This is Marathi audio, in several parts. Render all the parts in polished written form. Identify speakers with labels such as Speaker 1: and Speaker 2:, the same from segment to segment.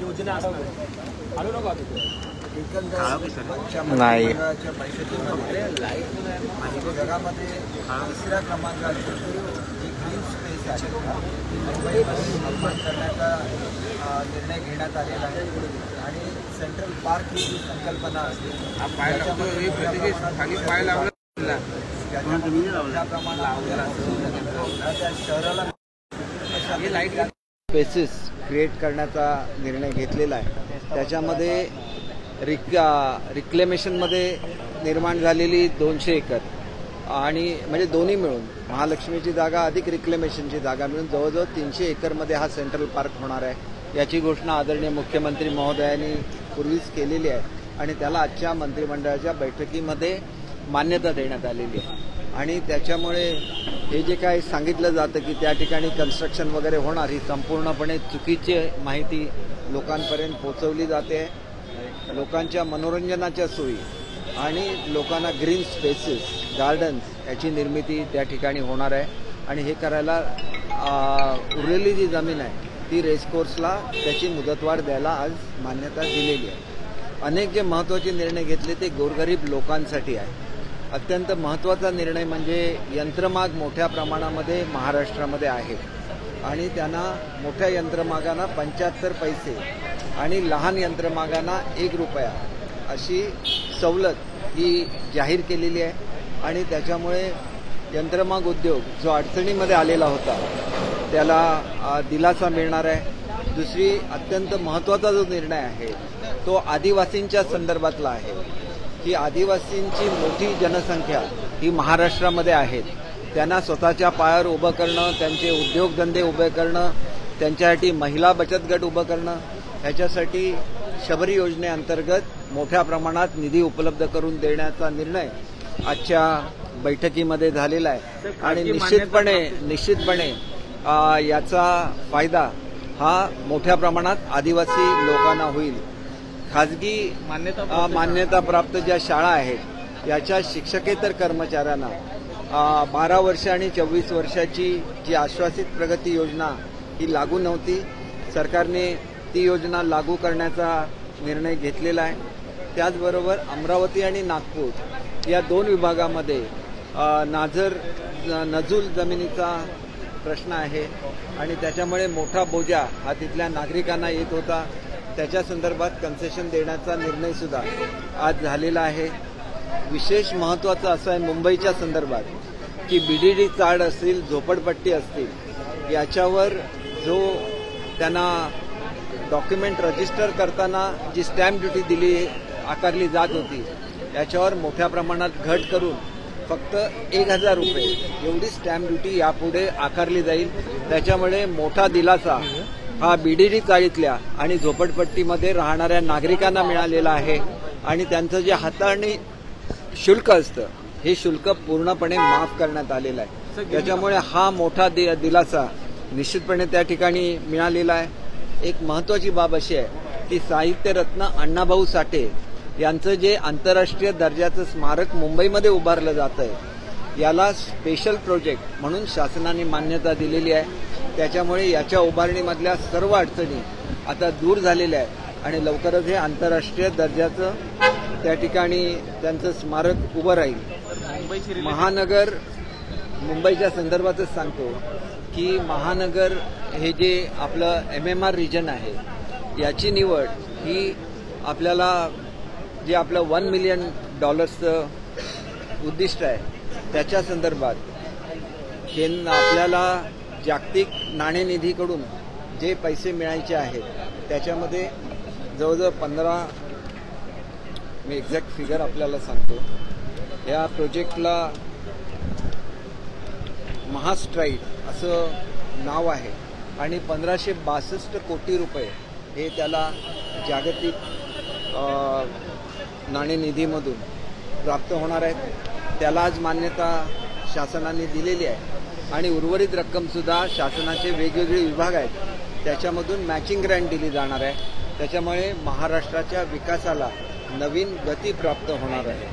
Speaker 1: योजना
Speaker 2: नाही
Speaker 3: जगामध्ये तिसऱ्या क्रमांकाची ग्रीन स्पेस आहे मुंबईमध्ये निर्माण करण्याचा निर्णय घेण्यात आलेला आहे आणि सेंट्रल पार्क ही जी संकल्पना असते त्या प्रमाणात त्या शहराला स्पेसेस क्रिएट करण्याचा निर्णय घेतलेला आहे। त्याच्यामध्ये रिक्लेमेशनमध्ये निर्माण झालेली 200 एकर आणि म्हणजे दोन्ही मिळून महालक्ष्मीची जागा अधिक रिक्लेमेशनची जागा मिळून जवळजवळ 300 एकरमध्ये हा सेंट्रल पार्क होणार आहे। याची घोषणा आदरणीय मुख्यमंत्री महोदयांनी पूर्वीच केलेली आहे आणि त्याला आजच्या मंत्रिमंडळाच्या बैठकीमध्ये मान्यता देण्यात आलेली आहे। आणि त्याच्यामुळे हे जे काय सांगितलं जातं की त्या ठिकाणी कन्स्ट्रक्शन वगैरे होणार ही संपूर्णपणे चुकीची माहिती लोकांपर्यंत पोहोचवली जाते। लोकांच्या मनोरंजनाच्या सोयी आणि लोकांना ग्रीन स्पेसेस गार्डन्स याची निर्मिती त्या ठिकाणी होणार आहे आणि हे करायला उरलेली जी जमीन आहे ती रेसकोर्सला त्याची मुदतवाढ द्यायला आज मान्यता दिलेली आहे। अनेक जे महत्त्वाचे निर्णय घेतले ते गोरगरीब लोकांसाठी आहे। अत्यंत महत्त्वाचा निर्णय म्हणजे यंत्रमाग मोठ्या प्रमाणामध्ये महाराष्ट्रामध्ये आहे आणि त्यांना मोठ्या यंत्रमागांना 75 पैसे आणि लहान यंत्रमागांना 1 रुपया अशी सवलत ही जाहीर केलेली आहे आणि त्याच्यामुळे यंत्रमाग उद्योग जो अडचणीमध्ये आलेला होता त्याला दिलासा मिळणार आहे। दुसरी अत्यंत महत्त्वाचा जो निर्णय आहे तो आदिवासींच्या संदर्भातला आहे की आदिवासींची मोठी जनसंख्या ही महाराष्ट्रामध्ये आहेत। त्यांना स्वतःच्या पायावर उभं करणं, त्यांचे उद्योगधंदे उभे करणं, त्यांच्यासाठी महिला बचत गट उभं करणं ह्याच्यासाठी शबरी योजनेअंतर्गत मोठ्या प्रमाणात निधी उपलब्ध करून देण्याचा निर्णय आजच्या बैठकीमध्ये झालेला आहे आणि निश्चितपणे याचा फायदा हा मोठ्या प्रमाणात आदिवासी लोकांना होईल। खाजगी मान्यताप्राप्त ज्या शाळा आहेत याच्या शिक्षकेतर कर्मचाऱ्यांना 12 वर्ष आणि 24 वर्षाची जी आश्वासित प्रगती योजना ही लागू नव्हती, सरकारने ती योजना लागू करण्याचा निर्णय घेतलेला आहे। त्याचबरोबर अमरावती आणि नागपूर या 2 विभागामध्ये नजूल जमिनीचा प्रश्न आहे आणि त्याच्यामुळे मोठा बोजा हा तिथल्या नागरिकांना येत होता। त्याच्या संदर्भात कन्सेशन देण्याचा निर्णय सुद्धा आज झालेला आहे। विशेष महत्त्वाचं असं आहे मुंबईच्या संदर्भात की BDD चार्ड असतील, झोपडपट्टी असतील याच्यावर जो त्यांना डॉक्युमेंट रजिस्टर करताना जी स्टॅम्प ड्युटी आकारली जात होती याच्यावर मोठ्या प्रमाणात घट करून फक्त 1000 रुपये एवढी स्टॅम्प ड्युटी यापुढे आकारली जाईल। त्याच्यामुळे मोठा दिलासा हा BDD चाळीतल्या आणि झोपडपट्टीमध्ये राहणाऱ्या नागरिकांना मिळालेला आहे आणि त्यांचं जे हाताळणी शुल्क असतं हे शुल्क पूर्णपणे माफ करण्यात आलेलं आहे। त्याच्यामुळे हा मोठा दिलासा निश्चितपणे त्या ठिकाणी मिळालेला आहे। एक महत्त्वाची बाब अशी आहे की साहित्यरत्न अण्णाभाऊ साठे यांचं जे आंतरराष्ट्रीय दर्जाचं स्मारक मुंबईमध्ये उभारलं जात आहे याला स्पेशल प्रोजेक्ट म्हणून शासनाने मान्यता दिलेली आहे। त्याच्यामुळे याच्या उभारणीमधल्या सर्व अडचणी आता दूर झालेल्या आहेत आणि लवकरच हे आंतरराष्ट्रीय दर्जाचं त्या ठिकाणी त्यांचं स्मारक उभं राहील। मुंबईच्या संदर्भातच सांगतो की महानगर हे जे आपलं MMR रिजन आहे याची निवड ही आपल्याला जे आपलं $1 मिलियन उद्दिष्ट आहे त्याच्या संदर्भात आपल्याला जागतिक नाणेनिधीकडून जे पैसे मिळायचे आहेत त्याच्यामध्ये जवळजवळ 15 मी एक्झॅक्ट फिगर आपल्याला सांगतो। या प्रोजेक्टला महास्ट्राईड असं नाव आहे आणि 1562 कोटी रुपये हे त्याला जागतिक नाणेनिधीमधून प्राप्त होणार आहेत। त्याला आज मान्यता शासनाने दिलेली आहे आणि उर्वरित रक्कम सुद्धा शासनाचे वेगवेगळे विभाग आहेत त्याच्यामधून मॅचिंग ग्रँट दिली जाणार आहे। त्याच्यामुळे महाराष्ट्राच्या विकासाला नवीन गती प्राप्त होणार आहे।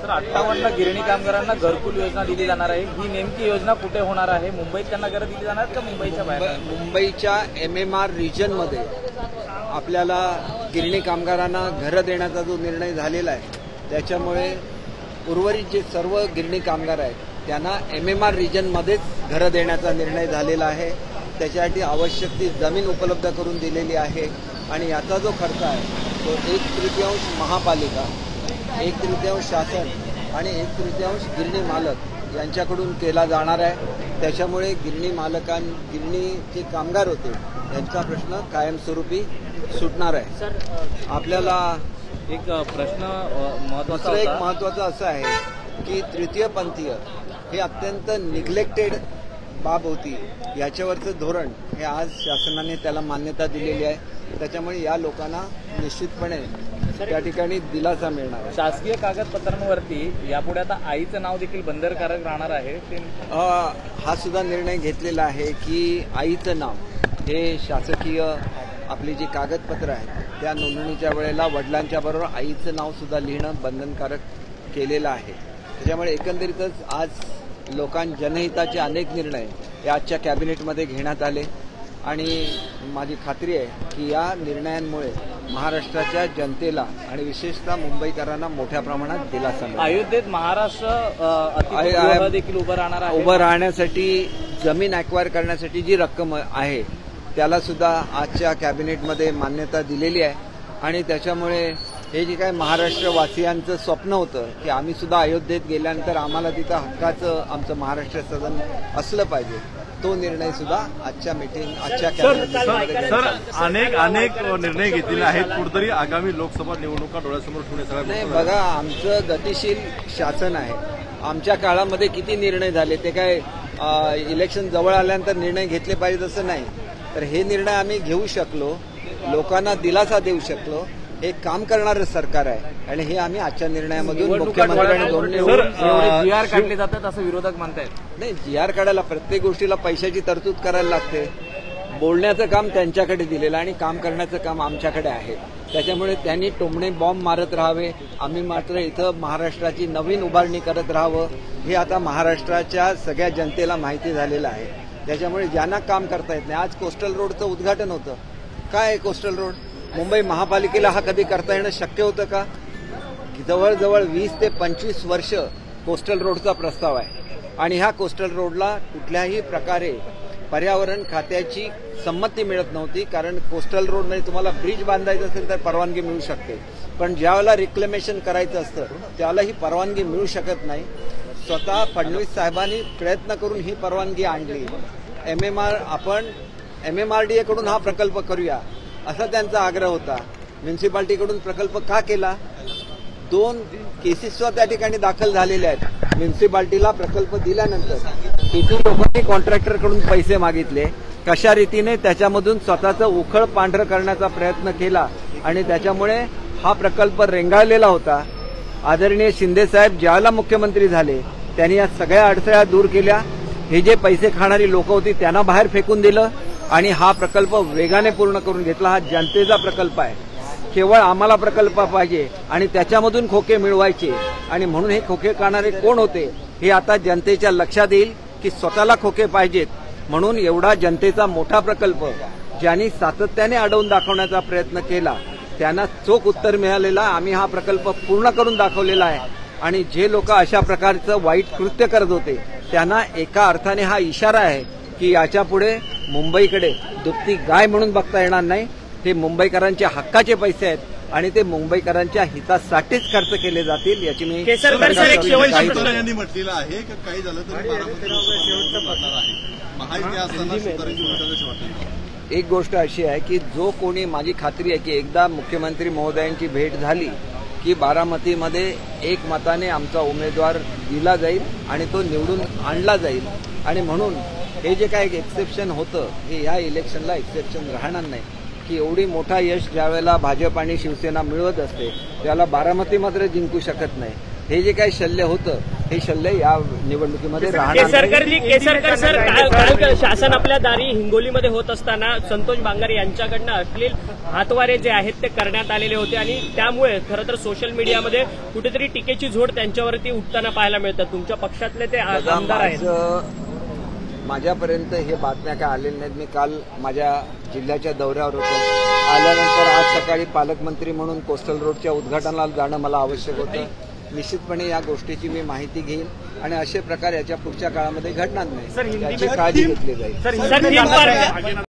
Speaker 1: सर 58 गिरणी कामगारांना घरकुल योजना दिली जाणार आहे, ही नेमकी योजना कुठे होणार आहे? मुंबईत त्यांना घरं दिली जाणार का मुंबईच्या बाहेर?
Speaker 3: मुंबईच्या MMR रिजनमध्ये आपल्याला गिरणी कामगारांना घरं देण्याचा जो निर्णय झालेला आहे त्याच्यामुळे उर्वरित जे सर्व गिरणी कामगार आहेत त्यांना MMR रिजनमध्येच घरं देण्याचा निर्णय झालेला आहे. त्याच्यासाठी आवश्यक ती जमीन उपलब्ध करून दिलेली आहे आणि याचा जो खर्च आहे तो 1/3 महापालिका, 1/3 शासन आणि 1/3 गिरणी मालक यांच्याकडून केला जाणार आहे. त्याच्यामुळे गिरणी जे कामगार होते यांचा प्रश्न कायमस्वरूपी सुटणार आहे. आपल्याला
Speaker 1: एक प्रश्न
Speaker 3: दुसरं एक महत्त्वाचं असं आहे की तृतीयपंथीय हे अत्यंत निग्लेक्टेड बाब होती. याच्यावरचं धोरण हे आज शासनाने त्याला मान्यता दिलेली आहे. त्याच्यामुळे या लोकांना निश्चितपणे त्या ठिकाणी दिलासा मिळणार आहे.
Speaker 1: शासकीय कागदपत्रांवरती यापुढे आता आईचं नाव देखील बंधनकारक राहणार आहे.
Speaker 3: हा सुद्धा निर्णय घेतलेला आहे की आईचं नाव हे शासकीय आपली जी कागदपत्र आहेत त्या नोंदणीच्या वेळेला वडिलांच्या बरोबर आईचं नाव सुद्धा लिहिणं बंधनकारक केलेलं आहे. त्याच्यामुळे एकंदरीतच आज जनहिताचे अनेक निर्णय हे आजच्या कॅबिनेटमध्ये घेण्यात आले आणि माझी खात्री आहे की या निर्णयांमुळे महाराष्ट्राच्या जनतेला आणि विशेषतः मुंबईकरांना मोठ्या प्रमाणात दिलासा मिळेल.
Speaker 1: अयोध्येत महाराष्ट्र अतिथीगृह देखील उभं राहणार आहे.
Speaker 3: उभं राहण्यासाठी जमीन ॲक्वायर करण्यासाठी जी रक्कम आहे त्याला सुद्धा आजच्या कॅबिनेटमध्ये मान्यता दिलेली आहे आणि त्याच्यामुळे हे जे काय महाराष्ट्रवासियांचं स्वप्न होतं की आम्ही सुद्धा अयोध्येत गेल्यानंतर आम्हाला तिथं हक्काचं आमचं महाराष्ट्र सदन असलं पाहिजे तो निर्णय सुद्धा आजच्या कॅबिनेटमध्ये
Speaker 2: अनेक निर्णय घेतलेले आहेत. कुठेतरी आगामी लोकसभा निवडणुका डोळ्यासमोर ठेवण्यासाठी
Speaker 3: नाही बघा, आमचं गतिशील शासन आहे. आमच्या काळामध्ये किती निर्णय झाले ते काय इलेक्शन जवळ आल्यानंतर निर्णय घेतले पाहिजे असं नाही. तर हे निर्णय आम्ही घेऊ शकलो, लोकांना दिलासा देऊ शकलो. हे काम करणारं सरकार आहे आणि हे आम्ही आजच्या निर्णयामधून मुख्यमंत्र्यांनी
Speaker 1: GR काढले जातात असं विरोधक म्हणतायत.
Speaker 3: नाही, GR काढायला प्रत्येक गोष्टीला पैशाची तरतूद करायला लागते. बोलण्याचं काम त्यांच्याकडे दिलेलं आणि काम करण्याचं काम आमच्याकडे आहे. त्याच्यामुळे त्यांनी टोमणे बॉम्ब मारत राहावे, आम्ही मात्र इथं महाराष्ट्राची नवीन उभारणी करत राहावं हे आता महाराष्ट्राच्या सगळ्या जनतेला माहिती झालेलं आहे. त्याच्यामुळे ज्यांना काम करता येत नाही, आज कोस्टल रोडचं उद्घाटन होतं. काय आहे कोस्टल रोड? मुंबई महापालिकेला हा कधी करता येणं शक्य होतं का? जवळजवळ 20 ते 25 वर्ष कोस्टल रोडचा प्रस्ताव आहे आणि ह्या कोस्टल रोडला कुठल्याही प्रकारे पर्यावरण खात्याची संमती मिळत नव्हती. कारण कोस्टल रोडमध्ये तुम्हाला ब्रिज बांधायचं असेल तर परवानगी मिळू शकते, पण ज्यावेळेला रिक्लेमेशन करायचं असतं त्यावेळेला ही परवानगी मिळू शकत नाही. स्वतः फडणवीस साहेबांनी प्रयत्न करून ही परवानगी आणली. आपण MMRDA कडून हा प्रकल्प करूया असा त्यांचा आग्रह होता. म्युन्सिपाल्टीकडून प्रकल्प का केला? 2 केसेस त्या ठिकाणी दाखल झालेल्या आहेत. म्युन्सिपाल्टीला प्रकल्प दिल्यानंतर किती लोकांनी कॉन्ट्रॅक्टरकडून पैसे मागितले, कशा रीतीने त्याच्यामधून स्वतःचं उखळ पांढरं करण्याचा प्रयत्न केला आणि त्याच्यामुळे हा प्रकल्प रेंगाळलेला होता. आदरणीय शिंदेसाहेब ज्यावेळेला मुख्यमंत्री झाले त्यांनी या सगळ्या अडथळ्या दूर केल्या. हे जे पैसे खाणारी लोक होती त्यांना बाहेर फेकून दिलं आणि हा प्रकल्प वेगाने पूर्ण करून घेतला. हा जनतेचा प्रकल्प आहे. केवळ आम्हाला प्रकल्प पाहिजे आणि त्याच्यामधून खोके मिळवायचे आणि म्हणून हे खोके काढणारे कोण होते हे आता जनतेच्या लक्षात येईल की स्वतःला खोके पाहिजेत. म्हणून एवढा जनतेचा मोठा प्रकल्प ज्यांनी सातत्याने अडवून दाखवण्याचा प्रयत्न केला त्यांना चोख उत्तर मिळालेला. आम्ही हा प्रकल्प पूर्ण करून दाखवलेला आहे आणि जे लोक अशा प्रकारचं वाईट कृत्य करत होते त्यांना एका अर्थाने हा इशारा आहे की याच्या पुढे मुंबईकडे दुभती गाय म्हणून बघता येणार नाही. हे मुंबईकरांच्या हक्काचे पैसे आहेत आणि ते मुंबईकरांच्या हितासाठीच खर्च केले जातील याची मी
Speaker 2: यांनी म्हटलेलं आहे की काही झालं तरी
Speaker 3: एक गोष्ट अशी आहे की जो कोणी, माझी खात्री आहे की एकदा मुख्यमंत्री महोदयांची भेट झाली की बारामतीमध्ये एक मताने आमचा उमेदवार दिला जाईल आणि तो निवडून आणला जाईल. आणि म्हणून हे जे काही एक्सेप्शन होतं हे या इलेक्शनला एक्सेप्शन राहणार नाही की एवढी मोठा यश ज्यावेळेला भाजप आणि शिवसेना मिळवत असते त्याला बारामती मात्र जिंकू शकत नाही. हे जे काही शल्य होतं हे शल्य या निवडणुकीमध्ये राहणार
Speaker 4: नाही. शासन आपल्या दारी हिंगोलीमध्ये होत असताना संतोष बांगर यांच्याकडनं अश्लील हातवारे जे आहेत ते करण्यात आलेले होते आणि त्यामुळे खरं तर सोशल मीडियामध्ये कुठेतरी टीकेची झोड त्यांच्यावरती उठताना पाहायला मिळतात. तुमच्या पक्षातले ते आमदार आहेत.
Speaker 3: माझ्यापर्यंत हे बातम्या काय आलेल्या नाहीत. मी काल माझ्या जिल्ह्याच्या दौऱ्यावर होतो. आल्यानंतर आज सकाळी पालकमंत्री म्हणून कोस्टल रोडच्या उद्घाटनाला जाणं मला आवश्यक होतं. निश्चितपणे या गोष्टीची मी माहिती घेईन आणि असे प्रकार याच्या पुढच्या काळामध्ये घडणार नाही याची काळजी घेतली जाईल.